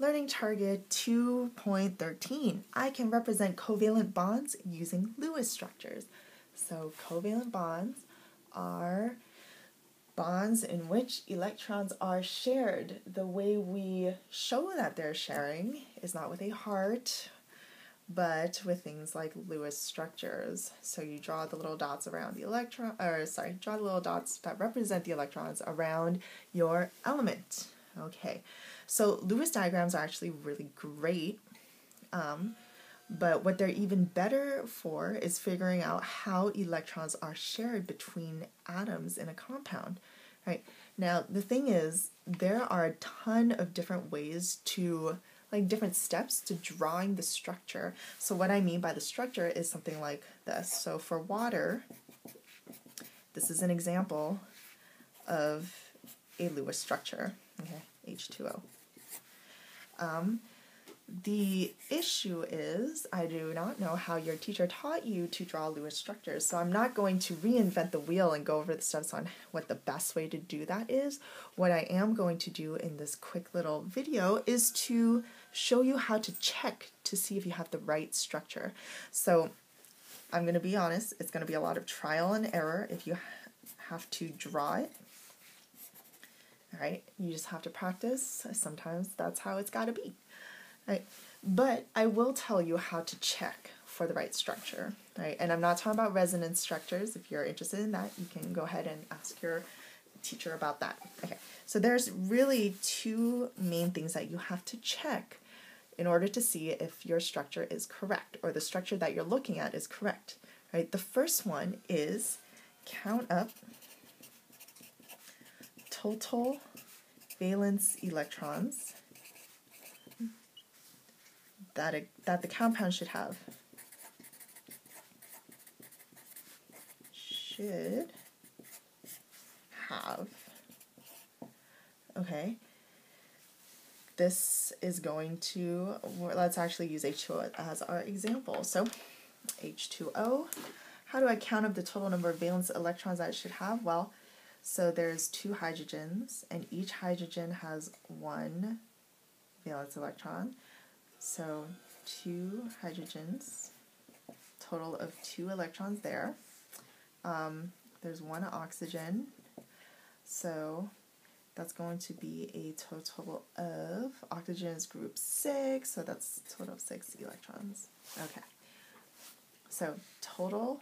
Learning target 2.13. I can represent covalent bonds using Lewis structures. So covalent bonds are bonds in which electrons are shared. The way we show that they're sharing is not with a heart, but with things like Lewis structures. So you draw the little dots around the draw the little dots that represent the electrons around your element. Okay, so Lewis diagrams are actually really great, but what they're even better for is figuring out how electrons are shared between atoms in a compound, right? Now, the thing is, there are a ton of different ways to, like different steps to drawing the structure. So what I mean by the structure is something like this. So for water, this is an example of a Lewis structure, okay, H2O. The issue is, I do not know how your teacher taught you to draw Lewis structures, so I'm not going to reinvent the wheel and go over the steps on what the best way to do that is. What I am going to do in this quick little video is to show you how to check to see if you have the right structure. So I'm going to be honest, it's going to be a lot of trial and error if you have to draw it. All right, you just have to practice. Sometimes that's how it's got to be. Right, but I will tell you how to check for the right structure, right? And I'm not talking about resonance structures. If you're interested in that, you can go ahead and ask your teacher about that. Okay, so there's really two main things that you have to check in order to see if your structure is correct or the structure that you're looking at is correct, right? The first one is count up total valence electrons that the compound should have. Okay. This is going to, let's actually use H2O as our example. So H2O, how do I count up the total number of valence electrons that it should have? Well, so there's two hydrogens, and each hydrogen has one valence electron. So 2 hydrogens, total of 2 electrons there. There's 1 oxygen, so that's going to be a total of, oxygen is group 6, so that's a total of 6 electrons. Okay, so total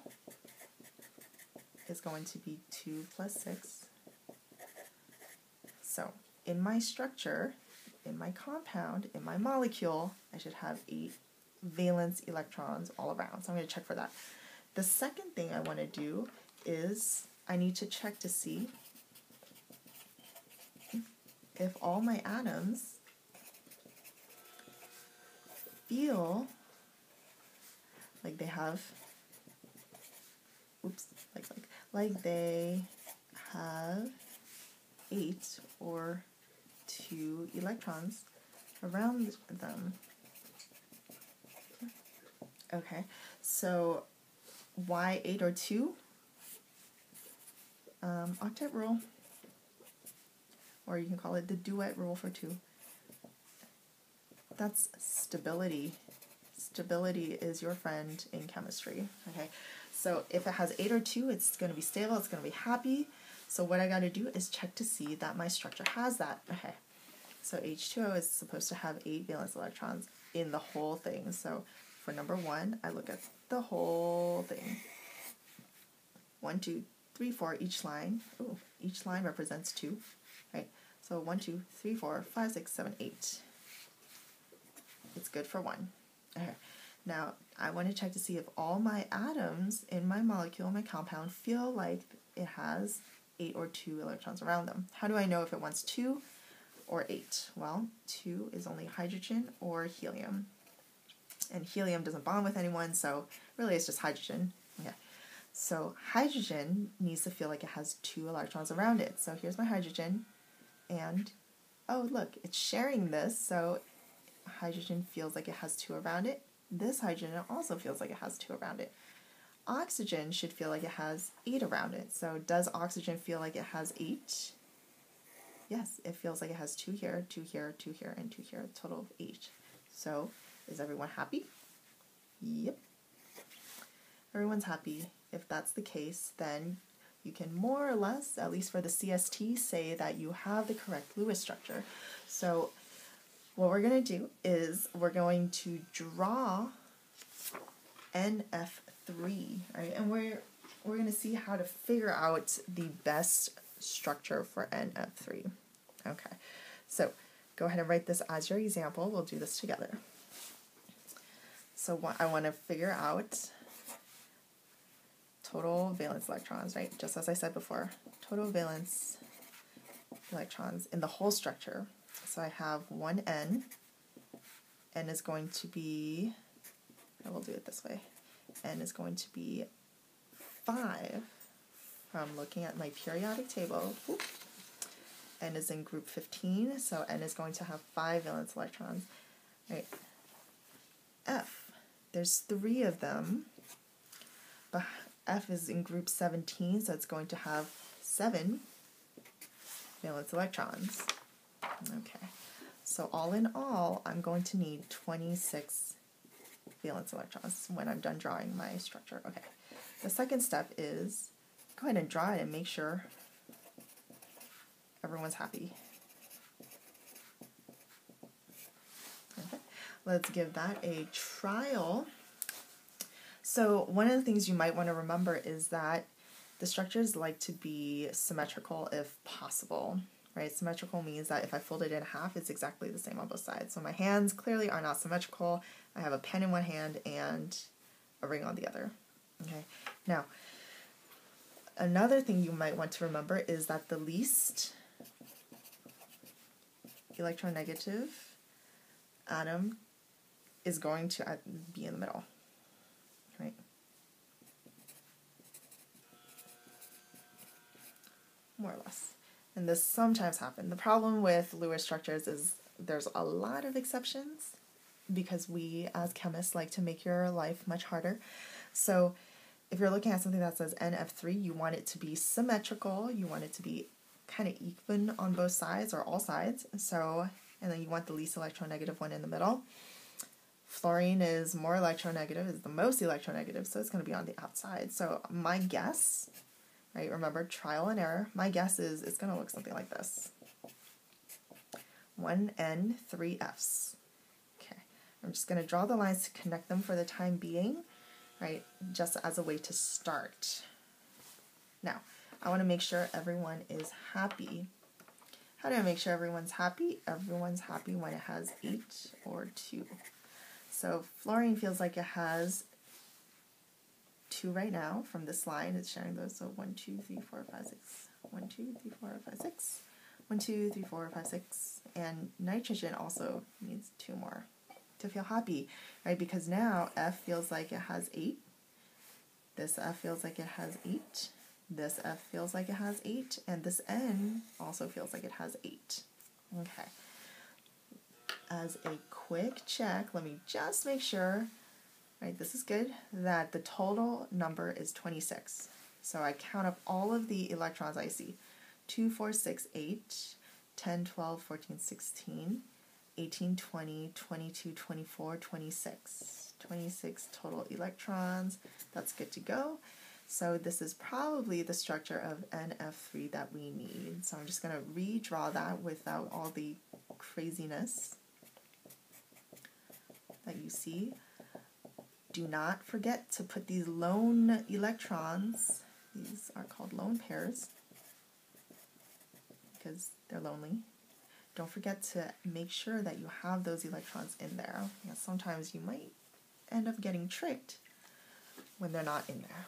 is going to be 2 plus 6. So in my structure, in my compound, in my molecule, I should have 8 valence electrons all around. So I'm going to check for that. The second thing I want to do is I need to check to see if all my atoms feel like they have, like they have 8 or 2 electrons around them. Okay, so why 8 or 2? Octet rule, or you can call it the duet rule for 2. That's stability. Stability is your friend in chemistry. Okay, so if it has 8 or 2, it's going to be stable, it's going to be happy. So what I got to do is check to see that my structure has that. Okay, so H2O is supposed to have 8 valence electrons in the whole thing. So for number 1, I look at the whole thing. 1, 2, 3, 4, each line. Ooh, each line represents 2. Right? So 1, 2, 3, 4, 5, 6, 7, 8. It's good for 1. Okay. Now I want to check to see if all my atoms in my molecule, my compound, feel like it has 8 or 2 electrons around them. How do I know if it wants 2 or 8? Well, 2 is only hydrogen or helium. And helium doesn't bond with anyone, so really it's just hydrogen. Okay. So hydrogen needs to feel like it has 2 electrons around it. So here's my hydrogen, and oh look, it's sharing this, so hydrogen feels like it has 2 around it. This hydrogen also feels like it has 2 around it. Oxygen should feel like it has 8 around it. So does oxygen feel like it has 8? yes, it feels like it has 2 here, 2 here, 2 here, and 2 here, a total of 8. So, is everyone happy? Yep. Everyone's happy. If that's the case, then you can more or less, at least for the CST, say that you have the correct Lewis structure. So, what we're going to do is we're going to draw NF3, right? And we're going to see how to figure out the best structure for NF3. Okay, so go ahead and write this as your example. We'll do this together. So I want to figure out total valence electrons, right? Just as I said before, total valence electrons in the whole structure. So I have 1n. N is going to be, I will do it this way, N is going to be 5 from looking at my periodic table. Whoop. N is in group 15, so N is going to have 5 valence electrons. Right. F, there's 3 of them, but F is in group 17, so it's going to have 7 valence electrons. Okay, so all in all, I'm going to need 26 valence electrons when I'm done drawing my structure. Okay, the second step is go ahead and draw it and make sure everyone's happy. Okay, let's give that a trial. So one of the things you might want to remember is that the structures like to be symmetrical if possible, right? Symmetrical means that if I fold it in half, it's exactly the same on both sides. So my hands clearly are not symmetrical. I have a pen in one hand and a ring on the other. Okay. Now, another thing you might want to remember is that the least electronegative atom is going to be in the middle, right? More or less. And this sometimes happens. The problem with Lewis structures is there's a lot of exceptions because we as chemists like to make your life much harder. So if you're looking at something that says NF3, you want it to be symmetrical, you want it to be kind of even on both sides or all sides. So, and then you want the least electronegative one in the middle. Fluorine is more electronegative, is the most electronegative, so it's going to be on the outside. So my guess, right, remember trial and error, my guess is it's going to look something like this. 1N, 3 Fs. Okay, I'm just going to draw the lines to connect them for the time being, right, just as a way to start. Now, I want to make sure everyone is happy. How do I make sure everyone's happy? Everyone's happy when it has 8 or 2. So fluorine feels like it has 2 right now from this line. It's sharing those. So 1, 2, 3, 4, 5, 6. 1, 2, 3, 4, 5, 6. 1, 2, 3, 4, 5, 6. And nitrogen also needs 2 more to feel happy, right? Because now F feels like it has 8. This F feels like it has 8. This F feels like it has 8. And this N also feels like it has 8. Okay. As a quick check, let me just make sure, right, this is good, that the total number is 26. So I count up all of the electrons I see. 2, 4, 6, 8, 10, 12, 14, 16, 18, 20, 22, 24, 26. 26 total electrons. That's good to go. So this is probably the structure of NF3 that we need. So I'm just going to redraw that without all the craziness that you see. Do not forget to put these lone electrons, these are called lone pairs because they're lonely. Don't forget to make sure that you have those electrons in there. Sometimes you might end up getting tricked when they're not in there.